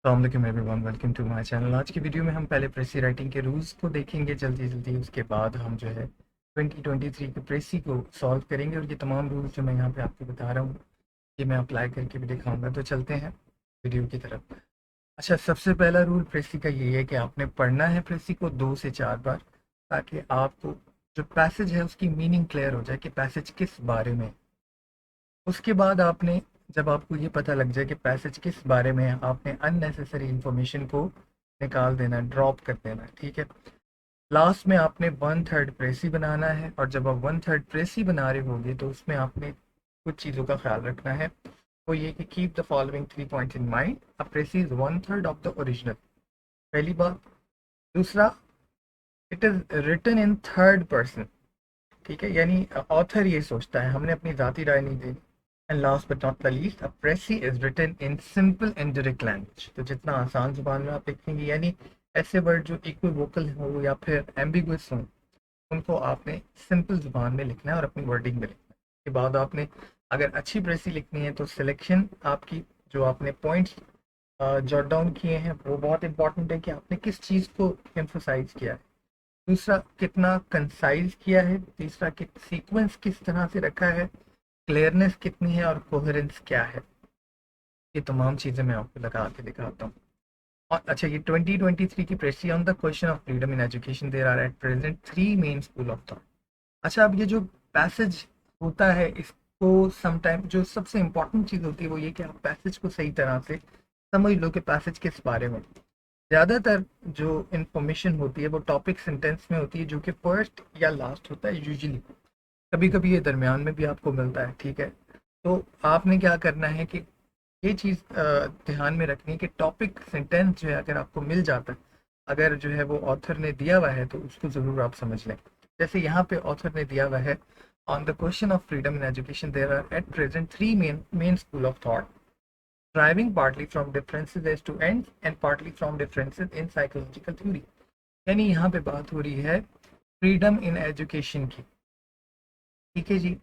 अस्सलाम everyone, welcome to my channel. आज की वीडियो में हम पहले प्रेसी राइटिंग के रूल्स को देखेंगे जल्दी जल्दी। उसके बाद हम जो है 2023 के प्रेसी को सॉल्व करेंगे और ये तमाम रूल्स जो मैं यहाँ पे आपको बता रहा हूँ ये मैं अप्लाई करके भी दिखाऊंगा। तो चलते हैं वीडियो की तरफ। अच्छा, सबसे पहला रूल प्रेसी का ये है कि आपने पढ़ना है प्रेसी को 2 से 4 बार, ताकि आपको जो पैसेज है उसकी मीनिंग क्लियर हो जाए कि पैसेज किस बारे में है। उसके बाद आपने, जब आपको ये पता लग जाए कि पैसेज किस बारे में है, आपने अननेसेसरी इंफॉर्मेशन को निकाल देना, ड्रॉप कर देना, ठीक है। लास्ट में आपने 1/3 प्रेसी बनाना है, और जब आप 1/3 प्रेसी बना रहे होंगे तो उसमें आपने कुछ चीज़ों का ख्याल रखना है। वो ये कि keep the following 3 points in mind. A precis is 1/3 of the original, पहली बात। दूसरा, it is written in third person, ठीक है, यानी ऑथर ये सोचता है, हमने अपनी ज़ाती राय नहीं देनी। And last but not the least, a precis is written in simple and direct language. तो जितना आसान जुबान में आप लिखेंगे, यानी ऐसे वर्ड जो इक्विवोकल हो या फिर एम्बिगुअस हो, उनको आपने सिंपल जुबान में लिखना है और अपनी वर्डिंग में लिखना है। उसके बाद आपने अगर अच्छी प्रेसी लिखनी है तो सिलेक्शन आपकी, जो आपने पॉइंट्स जॉट डाउन किए हैं, वो बहुत इंपॉर्टेंट है कि आपने किस चीज़ को एम्फोसाइज किया है। दूसरा, कितना कंसाइज किया है। तीसरा, कि सीक्वेंस किस तरह से रखा है, क्लियरनेस कितनी है, और कोहेरेंस क्या है। ये तमाम चीज़ें मैं आपको लगा के दिखाता हूँ। और अच्छा, ये 2023 की precis on the question of freedom in education, there are at present 3 main school of thought. अच्छा, अब ये जो पैसेज होता है, इसको समटाइम जो सबसे इम्पोर्टेंट चीज़ होती है वो ये कि आप पैसेज को सही तरह से समझ लो कि पैसेज किस बारे में। ज़्यादातर जो इंफॉर्मेशन होती है वो टॉपिक सेंटेंस में होती है, जो कि फर्स्ट या लास्ट होता है यूजुअली। कभी कभी ये दरमियान में भी आपको मिलता है, ठीक है। तो आपने क्या करना है कि ये चीज़ ध्यान में रखनी है कि टॉपिक सेंटेंस जो है अगर आपको मिल जाता है, अगर जो है वो ऑथर ने दिया हुआ है, तो उसको ज़रूर आप समझ लें। जैसे यहाँ पे ऑथर ने दिया हुआ है, on the question of freedom in education there are at present 3 main school of thought, driving partly from differences as to ends and partly from differences in psychological theory। यानी यहाँ पे बात हो रही है फ्रीडम इन एजुकेशन की, ठीक है जी।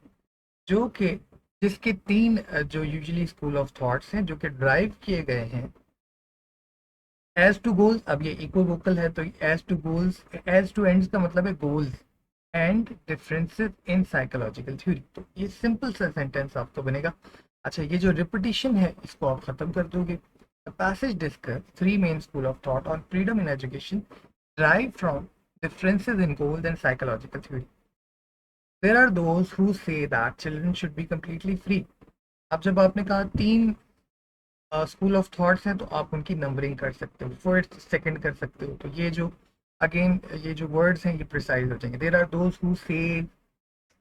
जो कि जिसके 3 जो यूजुअली स्कूल ऑफ थॉट्स हैं, जो कि ड्राइव किए गए हैं एज टू गोल्स। अब ये इक्वोवोकल है तो as to goals, as to ends का मतलब है goals, and differences in psychological theory. तो ये सिंपल सा सेंटेंस आपका बनेगा। अच्छा, ये जो रिपीटिशन है इसको आप खत्म कर दोगे। The passage discuss 3 main school of thought on freedom in education derived from differences in goals and psychological theory. There are those who say that children should be completely free। अब जब आपने कहा 3 स्कूल ऑफ थॉट्स हैं, तो आप उनकी numbering कर सकते हो, फर्स्ट सेकंड कर सकते हो। तो ये जो अगेन ये जो वर्ड्स हैं ये प्रिसाइज हो जाएंगे। There are those who say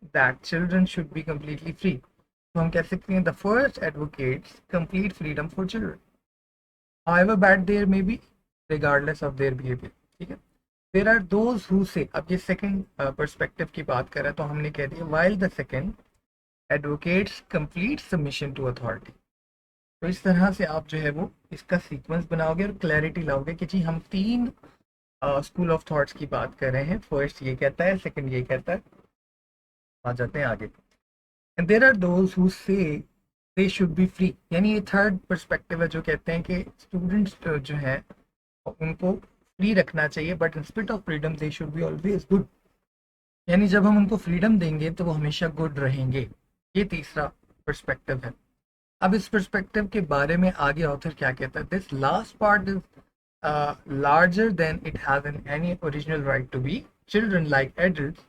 that children should be completely free, तो हम कह सकते हैं the first advocates complete freedom for children, however bad there may be, regardless of their behavior, ठीक है। देर आर दोज हु से, अब ये सेकंड पर्सपेक्टिव की बात कर रहा है, तो हमने कह दिया while the second advocates complete submission to authority. तो इस तरह से आप जो है वो इसका सीक्वेंस बनाओगे और क्लैरिटी लाओगे कि जी हम 3 स्कूल ऑफ थॉट्स की बात कर रहे हैं। फर्स्ट ये कहता है, सेकंड ये कहता है। आ जाते हैं आगे। And there are those who say they should B free, यानी ये थर्ड पर्सपेक्टिव है, जो कहते हैं कि स्टूडेंट्स जो हैं उनको फ्री रखना चाहिए, but in spite of freedom they should be always good, यानी जब हम उनको फ्रीडम देंगे तो वो हमेशा गुड रहेंगे। ये तीसरा पर्सपेक्टिव है। अब इस पर्सपेक्टिव के बारे में आगे ऑथर क्या कहता है, this last part is larger than it has in any original right to be, children like adults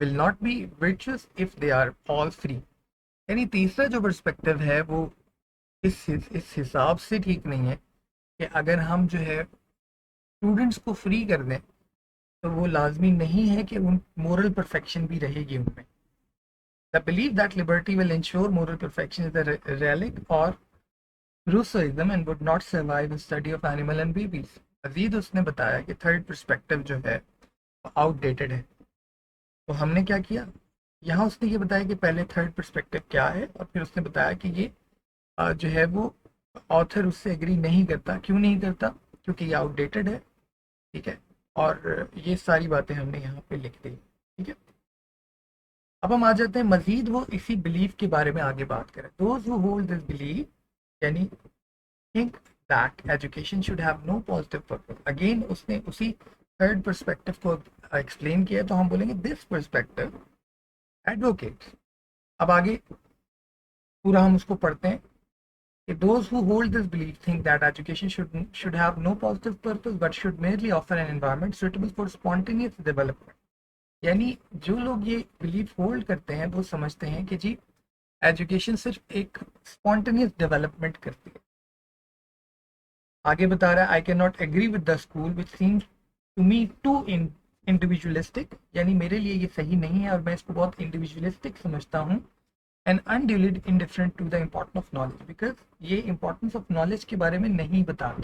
will not be virtuous if they are all free। यानी तीसरा जो पर्सपेक्टिव है वो इस हिसाब से ठीक नहीं है कि अगर हम जो है स्टूडेंट्स को फ्री कर दें तो वो लाजमी नहीं है कि उन मोरल परफेक्शन भी रहेगी उनमें। The believe that liberty will ensure moral perfection is the relic of Rousseauism and would not survive study of animal and babies. मजीद उसने बताया कि थर्ड परस्पेक्टिव जो है आउटडेटेड है। तो हमने क्या किया, यहाँ उसने ये बताया कि पहले थर्ड पर्सपेक्टिव क्या है, और फिर उसने बताया कि ये जो है वो ऑथर उससे एग्री नहीं करता। क्यों नहीं करता? क्योंकि ये आउटडेटेड है, ठीक है। और ये सारी बातें हमने यहाँ पे लिख दी, ठीक है। अब हम आ जाते हैं मजीद वो इसी बिलीफ के बारे में आगे बात करें। Those who hold this belief, यानी think that education should have no positive purpose. Again उसने उसी थर्ड पर्सपेक्टिव को एक्सप्लेन किया, तो हम बोलेंगे दिस पर्सपेक्टिव एडवोकेट्स। अब आगे पूरा हम उसको पढ़ते हैं कि those who hold this belief think that education should have no positive purpose but should merely offer an environment suitable for spontaneous development। यानी जो लोग ये बिलीफ होल्ड करते हैं वो समझते हैं कि जी एजुकेशन सिर्फ एक स्पॉन्टेनियस डेवलपमेंट करती है। आगे बता रहा है I can not agree with the school which seems to me to individualistic, यानी मेरे लिए ये सही नहीं है और मैं इसको बहुत इंडिविजुअलिस्टिक समझता हूँ, and unduly indifferent to the importance of knowledge, because ये इंपॉर्टेंस ऑफ नॉलेज के बारे में नहीं बताता।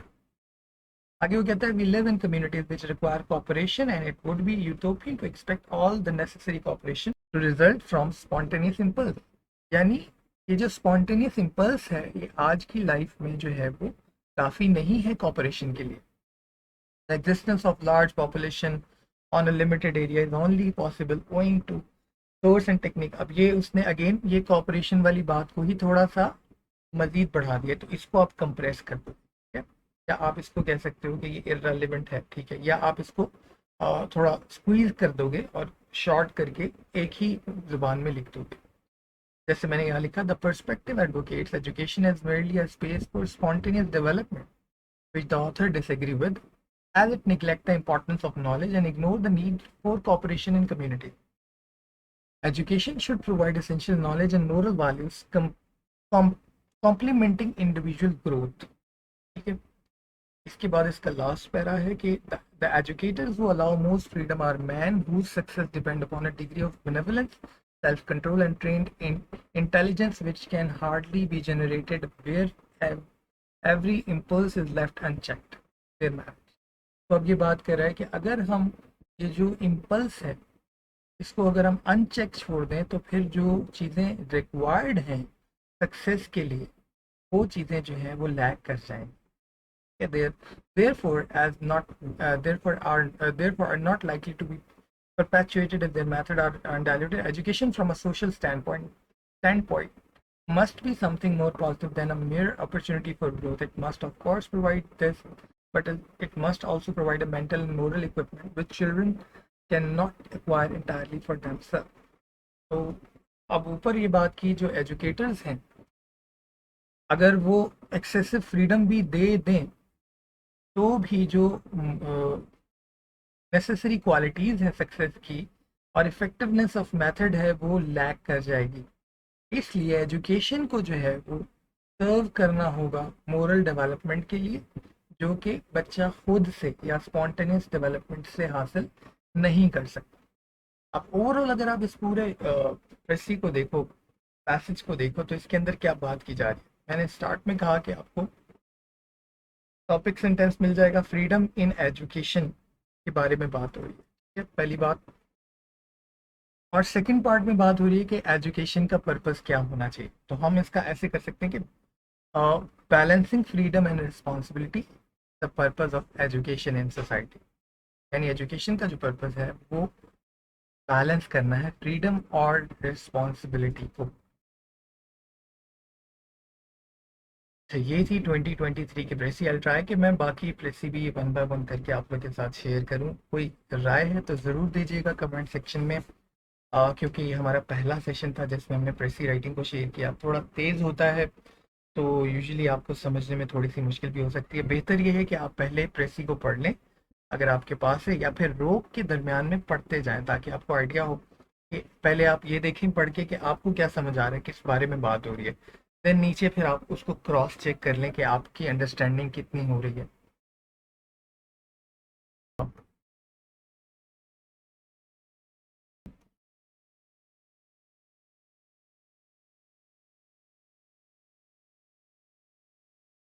आगे वो कहता है we live in communities which require cooperation and it would be utopian to expect all the necessary cooperation to result from spontaneous impulse. यानी ये जो स्पॉन्टेनियस इम्पल्स है ये आज की लाइफ में जो है वो काफ़ी नहीं है कोऑपरेशन के लिए। The existence of large population on a limited area is only possible owing to source and technique. अब ये उसने अगेन ये कोऑपरेशन वाली बात को ही थोड़ा सा मजीद बढ़ा दिया, तो इसको आप कंप्रेस कर दो, ठीक है, या आप इसको कह सकते हो कि ये इररेलेवेंट है, ठीक है, या आप इसको थोड़ा स्क्वीज कर दोगे और शॉर्ट करके एक ही जुबान में लिख दोगे। जैसे मैंने यहाँ लिखा the perspective advocates education as merely a space for spontaneous development which the author disagree with, as it neglect the importance of knowledge and ignore the need for cooperation in community. Education should provide essential knowledge and moral values complementing individual growth। ठीक है, इसके बाद इसका last para है कि the educators who allow most freedom are men whose success depend upon a degree of benevolence, self-control and trained in intelligence which can hardly be generated where every impulse is left unchecked their marriage। तो अब ये बात कर रहा है कि अगर हम ये जो इम्पल्स है इसको अगर हम अनचेक छोड़ दें तो फिर जो चीज़ें रिक्वायर्ड हैं सक्सेस के लिए वो चीज़ें जो हैं वो लैक कर जाएंगी। therefore are not likely to be perpetuated if their method are undiluted। Education from a social standpoint must be something more positive than a mere opportunity for growth। It must of course provide this, but it must also provide a mental and moral equipment which children cannot acquire entirely for themselves। तो अब ऊपर ये बात की जो educators हैं अगर वो एक्सेसिव फ्रीडम भी दे दें तो भी जो नेसेसरी क्वालिटीज़ हैं सक्सेस की और इफेक्टिवनेस ऑफ मेथड है वो लैक कर जाएगी। इसलिए एजुकेशन को जो है वो सर्व करना होगा मोरल डेवलपमेंट के लिए, जो कि बच्चा खुद से या स्पॉन्टेनियस डेवलपमेंट से हासिल नहीं कर सकता। अब ओवरऑल अगर आप इस पूरे प्रेसी को देखो, पैसेज को देखो, तो इसके अंदर क्या बात की जा रही है। मैंने स्टार्ट में कहा कि आपको टॉपिक सेंटेंस मिल जाएगा, फ्रीडम इन एजुकेशन के बारे में बात हो रही है, ठीक है, पहली बात। और सेकंड पार्ट में बात हो रही है कि एजुकेशन का पर्पस क्या होना चाहिए। तो हम इसका ऐसे कर सकते हैं कि balancing freedom and responsibility the purpose of education in society. यानी एजुकेशन का जो पर्पस है वो बैलेंस करना है फ्रीडम और रिस्पॉन्सिबिलिटी को। तो ये थी 2023 की प्रेसी। आई ट्राई कि मैं बाकी प्रेसी भी वन बाय वन करके आप लोग के साथ शेयर करूं। कोई राय है तो ज़रूर दीजिएगा कमेंट सेक्शन में, क्योंकि ये हमारा पहला सेशन था जिसमें हमने प्रेसी राइटिंग को शेयर किया। थोड़ा तेज़ होता है तो यूजुअली आपको समझने में थोड़ी सी मुश्किल भी हो सकती है। बेहतर ये है कि आप पहले प्रेसी को पढ़ लें अगर आपके पास है, या फिर रोक के दरमियान में पढ़ते जाएं ताकि आपको आइडिया हो कि पहले आप ये देखें पढ़ के कि आपको क्या समझ आ रहा है, किस बारे में बात हो रही है। देन नीचे फिर आप उसको क्रॉस चेक कर लें कि आपकी अंडरस्टैंडिंग कितनी हो रही है।